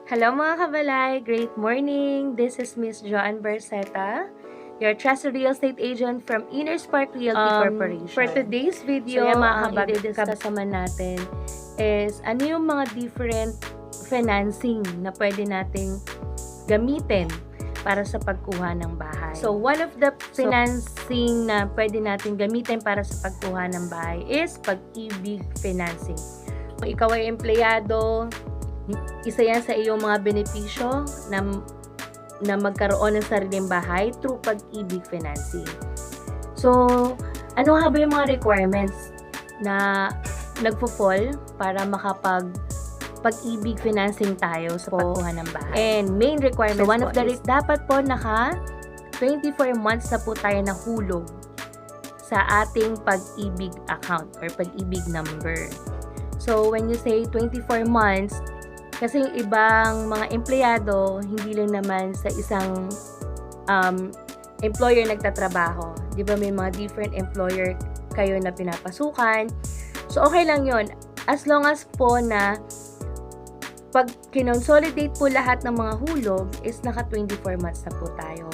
Hello mga kabalay! Great morning! This is Miss Joanne Berceta, your trusted real estate agent from Inner Spark Realty Corporation. For today's video, ang i-discuss natin is ano yung mga different financing na pwede nating gamitin para sa pagkuha ng bahay. So, one of the financing na pwede nating gamitin para sa pagkuha ng bahay is pag-ibig financing. Kung ikaw ay empleyado, isa yan sa iyong mga benepisyo na magkaroon ng sariling bahay through pag-ibig financing. So, ano nga ba yung mga requirements na nagpo-fall para pag-ibig financing tayo sa pagkuha ng bahay? And main requirements one of the is dapat po naka 24 months na po tayo nahulog sa ating pag-ibig account or pag-ibig number. So, when you say 24 months, kasi yung ibang mga empleyado, hindi lang naman sa isang employer nagtatrabaho. Di ba may mga different employer kayo na pinapasukan? So, okay lang yon as long as po na pag kinonsolidate po lahat ng mga hulog is naka 24 months na po tayo.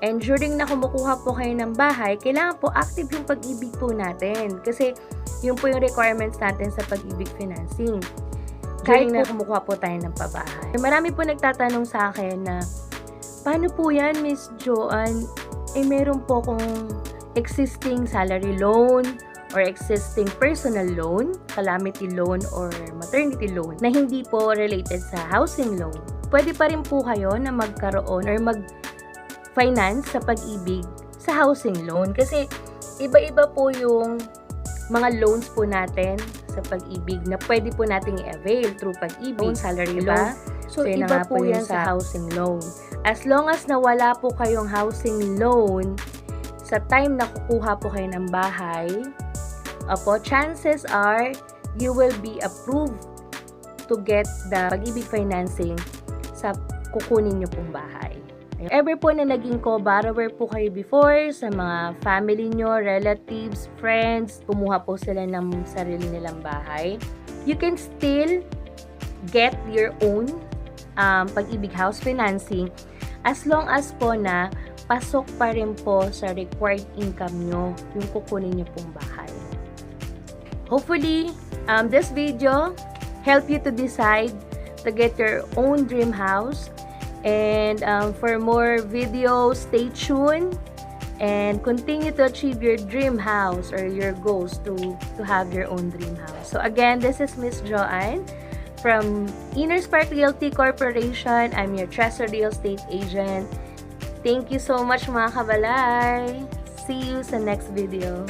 And during na kumukuha po kayo ng bahay, kailangan po active yung pag-ibig po natin. Kasi yun po yung requirements natin sa pag-ibig financing. Kahit na kumukuha po tayo ng pabahay. Marami po nagtatanong sa akin na, paano po yan, Miss Joanne? Meron po kong existing salary loan or existing personal loan, calamity loan or maternity loan na hindi po related sa housing loan. Pwede pa rin po kayo na magkaroon or mag-finance sa pag-ibig sa housing loan kasi iba-iba po yung mga loans po natin sa pag-ibig na pwede po nating i-avail through pag-ibig, salary loan. So iba po yan sa housing loan. As long as na wala po kayong housing loan sa time na kukuha po kayo ng bahay, chances are you will be approved to get the pag-ibig financing sa kukunin nyo pong bahay. Ever po na naging co-borrower po kayo before sa mga family nyo, relatives, friends, kumuha po sila ng sarili nilang bahay, you can still get your own pag-ibig house financing as long as po na pasok pa rin po sa required income nyo yung kukunin nyo pong bahay. Hopefully, this video help you to decide to get your own dream house. And for more videos, stay tuned and continue to achieve your dream house or your goals to have your own dream house. So again, this is Miss Joanne from Inner Spark Realty Corporation. I'm your trusted real estate agent. Thank you so much mga kabalay. See you sa next video.